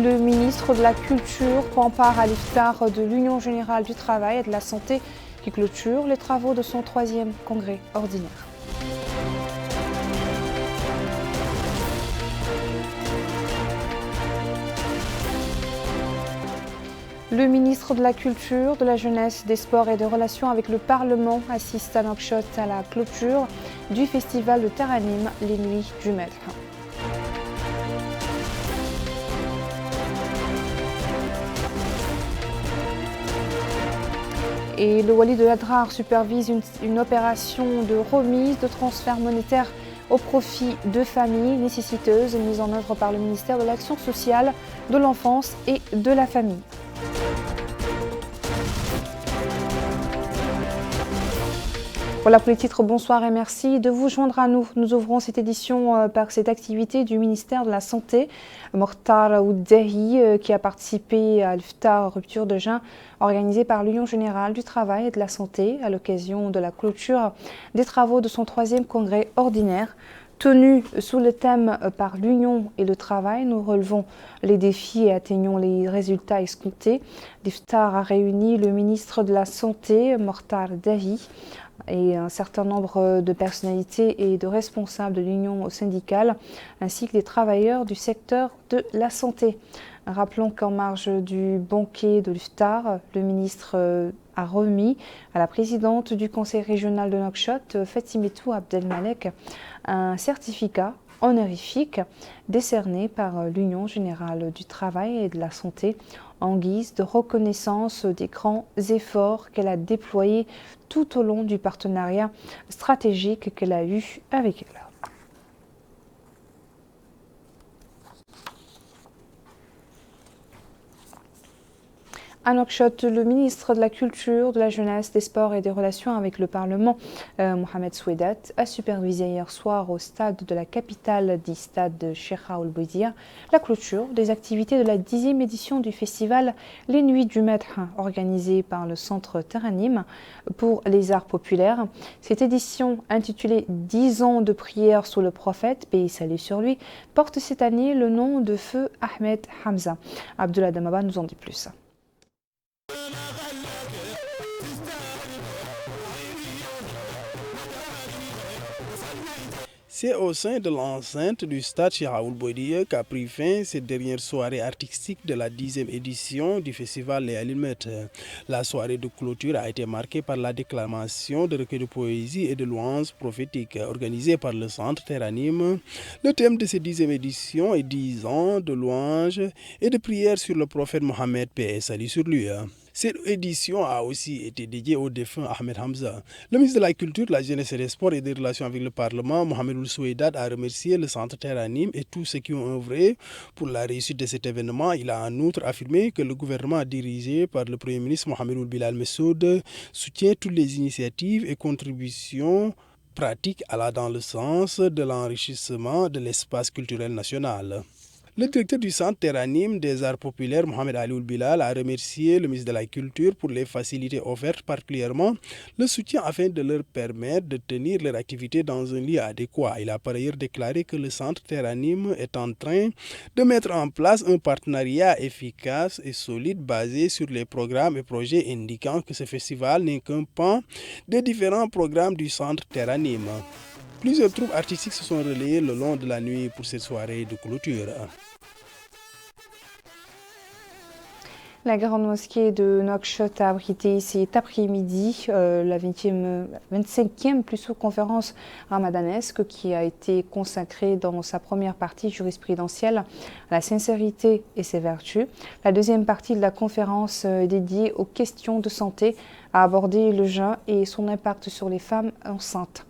Le ministre de la Culture prend part à l'iftar de l'Union générale du travail et de la santé qui clôture les travaux de son 3e congrès ordinaire. Le ministre de la Culture, de la Jeunesse, des Sports et des Relations avec le Parlement assiste à Nouakchott à la clôture du festival de Taranim, les Nuits du Maître. Et le Wali de l'Adrar supervise une opération de remise de transfert monétaire au profit de familles nécessiteuses mise en œuvre par le ministère de l'Action sociale, de l'enfance et de la famille. Voilà pour les titres, bonsoir et merci de vous joindre à nous. Nous ouvrons cette édition par cette activité du ministère de la Santé. Mokhtar Ouddahi qui a participé à l'iftar rupture de jeûne organisé par l'Union générale du travail et de la santé à l'occasion de la clôture des travaux de son 3e congrès ordinaire. Tenu sous le thème par l'Union et le travail, nous relevons les défis et atteignons les résultats escomptés. L'iftar a réuni le ministre de la Santé, Mokhtar Ouddahi, et un certain nombre de personnalités et de responsables de l'union syndicale, ainsi que des travailleurs du secteur de la santé. Rappelons qu'en marge du banquet de l'iftar, le ministre a remis à la présidente du conseil régional de Nouakchott, Fatimetou Abdelmalek, un certificat honorifique décerné par l'Union générale du travail et de la santé en guise de reconnaissance des grands efforts qu'elle a déployés tout au long du partenariat stratégique qu'elle a eu avec elle. À Nouakchott, le ministre de la Culture, de la Jeunesse, des Sports et des Relations avec le Parlement, Mohamed Souedat, a supervisé hier soir au stade de la capitale, dit stade Cheikh Raoul Bouidia, la clôture des activités de la 10e édition du festival Les Nuits du Maître, organisé par le Centre Taranim pour les arts populaires. Cette édition, intitulée 10 ans de prière sous le prophète, paix et salut sur lui, porte cette année le nom de feu Ahmed Hamza. Abdullah Damaba nous en dit plus. C'est au sein de l'enceinte du stade Cheikh Raoul Bouidia qu'a pris fin cette dernière soirée artistique de la 10e édition du festival Les Alimet. La soirée de clôture a été marquée par la déclamation de recueils de poésie et de louanges prophétiques organisés par le centre Teranim. Le thème de cette 10e édition est 10 ans de louanges et de prières sur le prophète Mohammed, paix et salut sur lui. Cette édition a aussi été dédiée au défunt Ahmed Hamza. Le ministre de la Culture, de la Jeunesse et des Sports et des Relations avec le Parlement, Mohamed Souedat, a remercié le centre Teranim et tous ceux qui ont œuvré pour la réussite de cet événement. Il a en outre affirmé que le gouvernement dirigé par le Premier ministre Mohamed Bilal Messoud soutient toutes les initiatives et contributions pratiques allant dans le sens de l'enrichissement de l'espace culturel national. Le directeur du centre Teranim des arts populaires, Mohamed Ali Bilal, a remercié le ministre de la Culture pour les facilités offertes, particulièrement le soutien afin de leur permettre de tenir leur activité dans un lieu adéquat. Il a par ailleurs déclaré que le centre Teranim est en train de mettre en place un partenariat efficace et solide basé sur les programmes et projets indiquant que ce festival n'est qu'un pan des différents programmes du centre Teranim. Plusieurs troupes artistiques se sont relayées le long de la nuit pour cette soirée de clôture. La grande mosquée de Nouakchott a abrité cet après-midi la 25e conférence ramadanesque qui a été consacrée dans sa première partie jurisprudentielle à la sincérité et ses vertus. La deuxième partie de la conférence dédiée aux questions de santé a abordé le jeûne et son impact sur les femmes enceintes.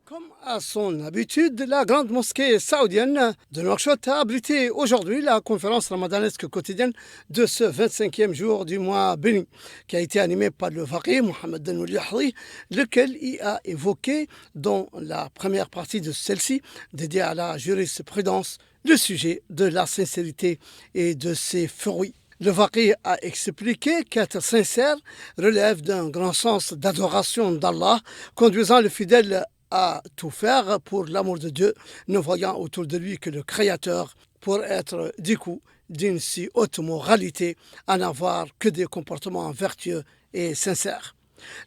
Comme à son habitude, la grande mosquée saoudienne de Nouakchott a abrité aujourd'hui la conférence ramadanesque quotidienne de ce 25e jour du mois béni, qui a été animée par le faqih Mohamed Danoul Yahri, lequel y a évoqué dans la première partie de celle-ci, dédiée à la jurisprudence, le sujet de la sincérité et de ses fruits. Le faqih a expliqué qu'être sincère relève d'un grand sens d'adoration d'Allah, conduisant le fidèle à tout faire pour l'amour de Dieu, ne voyant autour de lui que le Créateur pour être du coup d'une si haute moralité, à n'avoir que des comportements vertueux et sincères.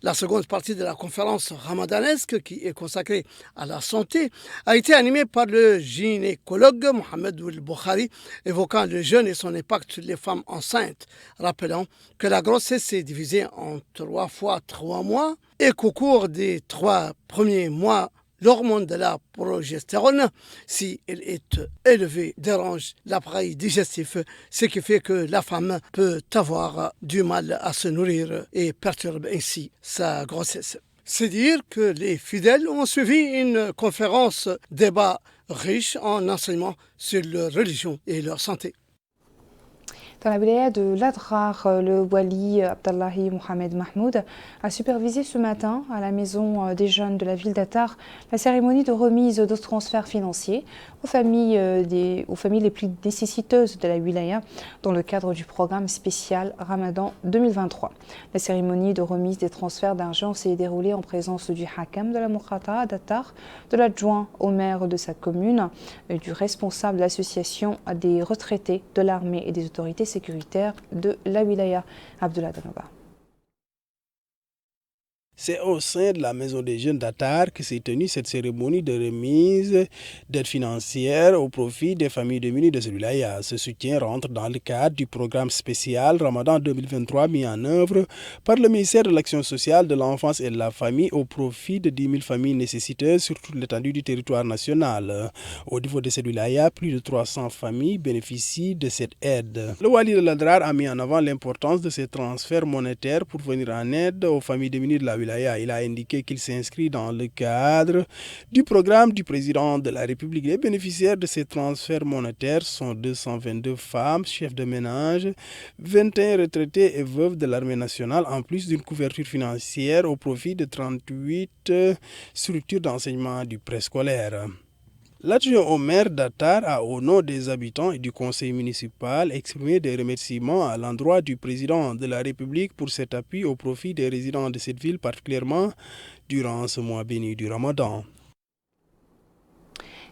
La seconde partie de la conférence ramadanesque, qui est consacrée à la santé, a été animée par le gynécologue Mohamed Ould Boukhari, évoquant le jeûne et son impact sur les femmes enceintes, rappelant que la grossesse est divisée en 3 fois 3 mois et qu'au cours des 3 premiers mois, l'hormone de la progestérone, si elle est élevée, dérange l'appareil digestif, ce qui fait que la femme peut avoir du mal à se nourrir et perturbe ainsi sa grossesse. C'est dire que les fidèles ont suivi une conférence débat riche en enseignements sur leur religion et leur santé. Dans la wilaya de l'Adrar, le wali Abdallahi Mohamed Mahmoud a supervisé ce matin à la maison des jeunes de la ville d'Attar la cérémonie de remise de transferts financiers aux familles les plus nécessiteuses de la wilaya dans le cadre du programme spécial Ramadan 2023. La cérémonie de remise des transferts d'argent s'est déroulée en présence du Hakam de la Muqata d'Attar, de l'adjoint au maire de sa commune, du responsable de l'association des retraités de l'armée et des autorités sécuritaire de la wilaya. Abdullah Danaba. C'est au sein de la maison des jeunes d'Attar que s'est tenue cette cérémonie de remise d'aide financière au profit des familles démunies de ce wilaya. Ce soutien rentre dans le cadre du programme spécial Ramadan 2023 mis en œuvre par le ministère de l'Action sociale, de l'enfance et de la famille au profit de 10 000 familles nécessiteuses sur toute l'étendue du territoire national. Au niveau de cette wilaya, plus de 300 familles bénéficient de cette aide. Le wali de l'Adrar a mis en avant l'importance de ces transferts monétaires pour venir en aide aux familles démunies de la wilaya. Il a indiqué qu'il s'inscrit dans le cadre du programme du président de la République. Les bénéficiaires de ces transferts monétaires sont 222 femmes, chefs de ménage, 21 retraités et veuves de l'armée nationale, en plus d'une couverture financière au profit de 38 structures d'enseignement du préscolaire. L'adjoint au maire d'Attar a, au nom des habitants et du conseil municipal, exprimé des remerciements à l'endroit du président de la République pour cet appui au profit des résidents de cette ville, particulièrement durant ce mois béni du Ramadan.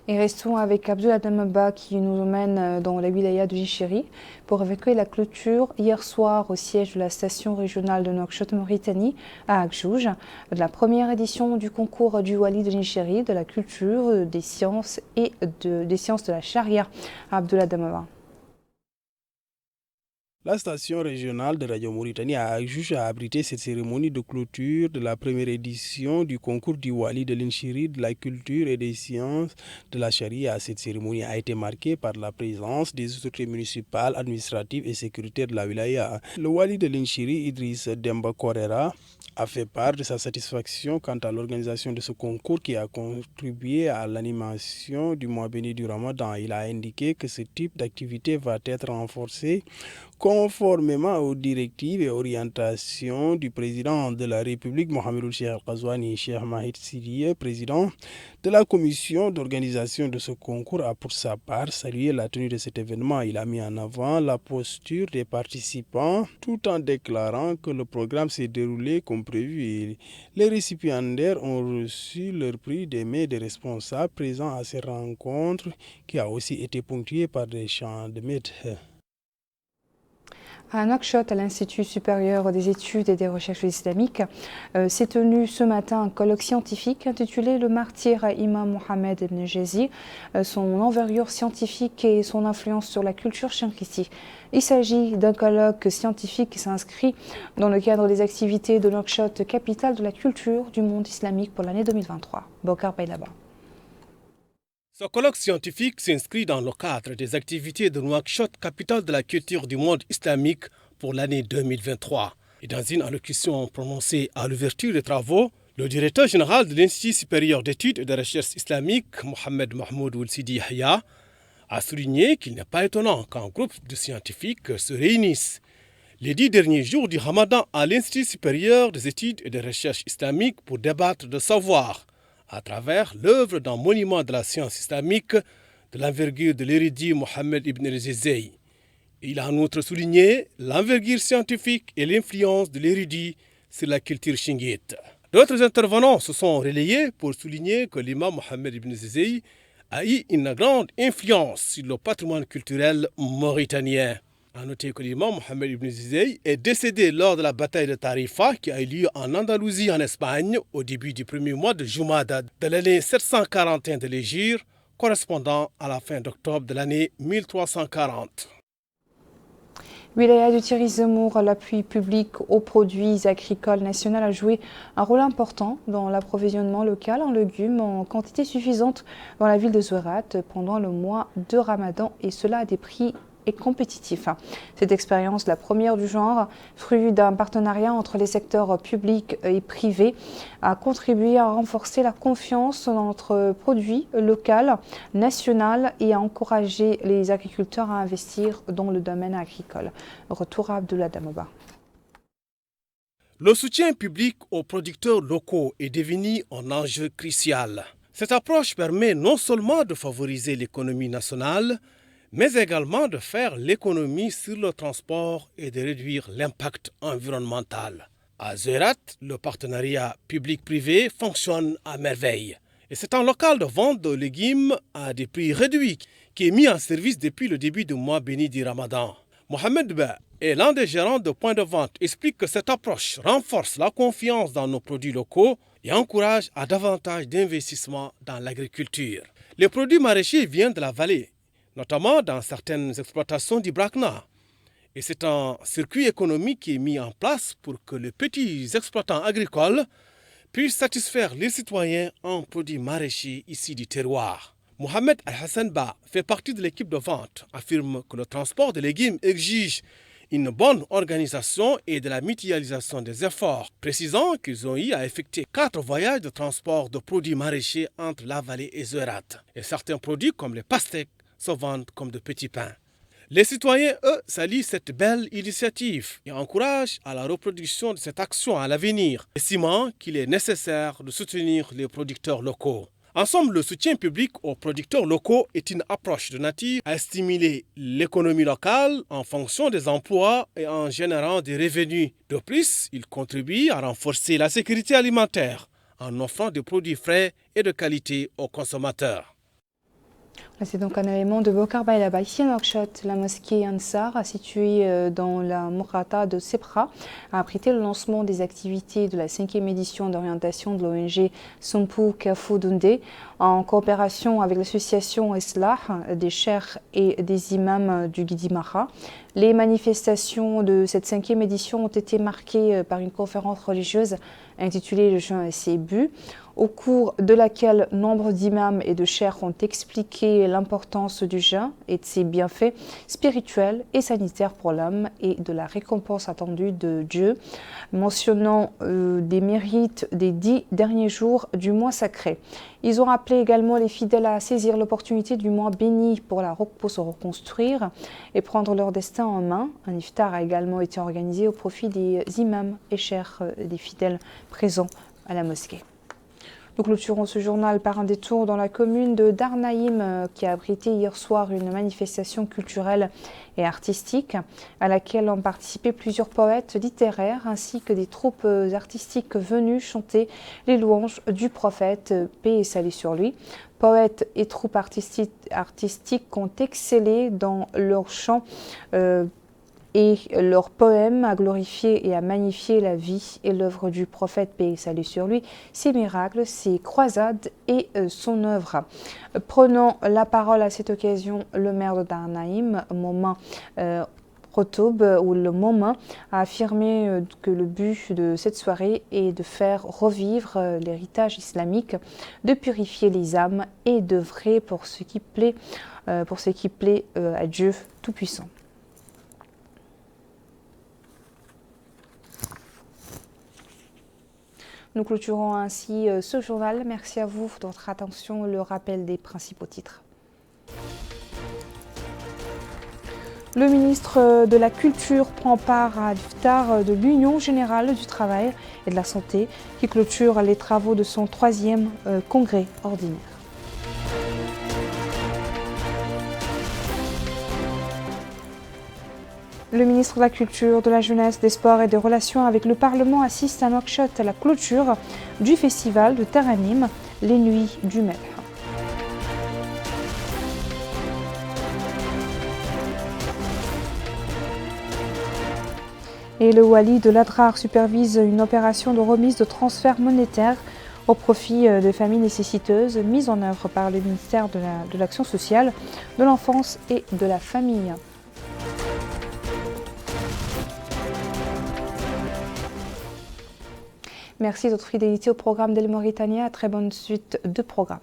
Et restons avec Abdullah Damaba qui nous emmène dans la wilaya de Jishiri pour évoquer la clôture hier soir au siège de la station régionale de Nouakchott-Mauritanie à Akjouj de la première édition du concours du Wali de Jishiri de la culture, des sciences et des sciences de la charia. Abdullah Damaba. La station régionale de Radio Mauritanie à Akjouj a abrité cette cérémonie de clôture de la première édition du concours du Wali de l'Inchiri de la culture et des sciences de la charia. Cette cérémonie a été marquée par la présence des autorités municipales, administratives et sécuritaires de la wilaya. Le Wali de l'Inchiri, Idriss Demba Korera, a fait part de sa satisfaction quant à l'organisation de ce concours qui a contribué à l'animation du mois béni du Ramadan. Il a indiqué que ce type d'activité va être renforcé conformément aux directives et orientations du président de la République, Mohamed Ould Cheikh Al-Qazouani. Cheikh Mahid Sidiye, président de la commission d'organisation de ce concours, a pour sa part salué la tenue de cet événement. Il a mis en avant la posture des participants tout en déclarant que le programme s'est déroulé comme prévu. Les récipiendaires ont reçu leur prix des mains des responsables présents à ces rencontres qui a aussi été ponctuée par des chants de médecins. À Nouakchott, à l'Institut supérieur des études et des recherches islamiques, s'est tenu ce matin un colloque scientifique intitulé « Le martyr Imam Mohamed ibn Jezi, son envergure scientifique et son influence sur la culture chinkiti ». Il s'agit d'un colloque scientifique qui s'inscrit dans le cadre des activités de Nouakchott, capitale de la culture du monde islamique pour l'année 2023. Bokar Baylaba. Ce colloque scientifique s'inscrit dans le cadre des activités de Nouakchott, capitale de la culture du monde islamique pour l'année 2023. Et dans une allocution prononcée à l'ouverture des travaux, le directeur général de l'Institut supérieur d'études et de recherche islamique, Mohamed Mahmoud Ould Sidi Yahya, a souligné qu'il n'est pas étonnant qu'un groupe de scientifiques se réunisse les 10 derniers jours du Ramadan à l'Institut supérieur des études et de recherche islamique pour débattre de savoir à travers l'œuvre d'un monument de la science islamique de l'envergure de l'érudit Mohamed ibn Jezi. Il a en outre souligné l'envergure scientifique et l'influence de l'érudit sur la culture chingite. D'autres intervenants se sont relayés pour souligner que l'imam Mohamed ibn Jezi a eu une grande influence sur le patrimoine culturel mauritanien. A noter que l'imam Mohamed Ibn Zizey est décédé lors de la bataille de Tarifa qui a eu lieu en Andalousie en Espagne au début du premier mois de Jumada de l'année 741 de l'Hégire, correspondant à la fin d'octobre de l'année 1340. Wilaya de Thierry Zemmour, l'appui public aux produits agricoles nationaux a joué un rôle important dans l'approvisionnement local en légumes en quantité suffisante dans la ville de Zouerat pendant le mois de Ramadan, et cela à des prix compétitif. Cette expérience, la première du genre, fruit d'un partenariat entre les secteurs publics et privés, a contribué à renforcer la confiance dans notre produit local, national, et à encourager les agriculteurs à investir dans le domaine agricole. Retour à Abdullah Damoba. Le soutien public aux producteurs locaux est devenu un enjeu crucial. Cette approche permet non seulement de favoriser l'économie nationale, mais également de faire l'économie sur le transport et de réduire l'impact environnemental. À Zouerat, le partenariat public-privé fonctionne à merveille. Et c'est un local de vente de légumes à des prix réduits qui est mis en service depuis le début du mois béni du Ramadan. Mohamed Ba est l'un des gérants de points de vente, explique que cette approche renforce la confiance dans nos produits locaux et encourage à davantage d'investissements dans l'agriculture. Les produits maraîchers viennent de la vallée, notamment dans certaines exploitations du Brakna. Et c'est un circuit économique qui est mis en place pour que les petits exploitants agricoles puissent satisfaire les citoyens en produits maraîchers ici du terroir. Mohamed Al-Hassan Ba fait partie de l'équipe de vente, affirme que le transport de légumes exige une bonne organisation et de la mutualisation des efforts, précisant qu'ils ont eu à effectuer 4 voyages de transport de produits maraîchers entre la vallée et Zouerat. Et certains produits comme les pastèques se vendent comme de petits pains. Les citoyens, eux, saluent cette belle initiative et encouragent à la reproduction de cette action à l'avenir, estimant qu'il est nécessaire de soutenir les producteurs locaux. En somme, le soutien public aux producteurs locaux est une approche de nature à stimuler l'économie locale en fonction des emplois et en générant des revenus. De plus, il contribue à renforcer la sécurité alimentaire en offrant des produits frais et de qualité aux consommateurs. C'est donc un élément de Bokar Bailaba. Ici à Nouakchott, la mosquée Ansar, située dans la Mourata de Sepra, a abrité le lancement des activités de la 5e édition d'orientation de l'ONG Sompu Kafou Dundé en coopération avec l'association Eslah des chers et des imams du Guidimara. Les manifestations de cette 5e édition ont été marquées par une conférence religieuse intitulée « Le jeûne et ses buts », au cours de laquelle nombre d'imams et de chers ont expliqué l'importance du jeûne et de ses bienfaits spirituels et sanitaires pour l'homme et de la récompense attendue de Dieu, mentionnant des mérites des 10 derniers jours du mois sacré. Ils ont appelé également les fidèles à saisir l'opportunité du mois béni pour se reconstruire et prendre leur destin en main. Un iftar a également été organisé au profit des imams et chers des fidèles présents à la mosquée. Nous clôturons ce journal par un détour dans la commune de Darnaïm qui a abrité hier soir une manifestation culturelle et artistique à laquelle ont participé plusieurs poètes littéraires ainsi que des troupes artistiques venues chanter les louanges du prophète, paix et salut sur lui. Poètes et troupes artistiques ont excellé dans leur chant et leurs poèmes à glorifier et à magnifier la vie et l'œuvre du prophète, paix et salut sur lui, ses miracles, ses croisades et son œuvre. Prenant la parole à cette occasion, le maire de Darnaïm, Momin Rotoub, ou le Momin, a affirmé que le but de cette soirée est de faire revivre l'héritage islamique, de purifier les âmes et d'œuvrer pour ce qui plaît à Dieu Tout-Puissant. Nous clôturons ainsi ce journal. Merci à vous de votre attention. Le rappel des principaux titres. Le ministre de la Culture prend part à l'iftar de l'Union générale du travail et de la santé qui clôture les travaux de son 3e congrès ordinaire. Le ministre de la Culture, de la Jeunesse, des Sports et des Relations avec le Parlement assiste à Nouakchott à la clôture du festival de Taranim, les Nuits du Melh. Et le Wali de l'Adrar supervise une opération de remise de transfert monétaire au profit de familles nécessiteuses mise en œuvre par le ministère de l'Action sociale, de l'enfance et de la famille. Merci de votre fidélité au programme d'El Mauritania. Très bonne suite de programme.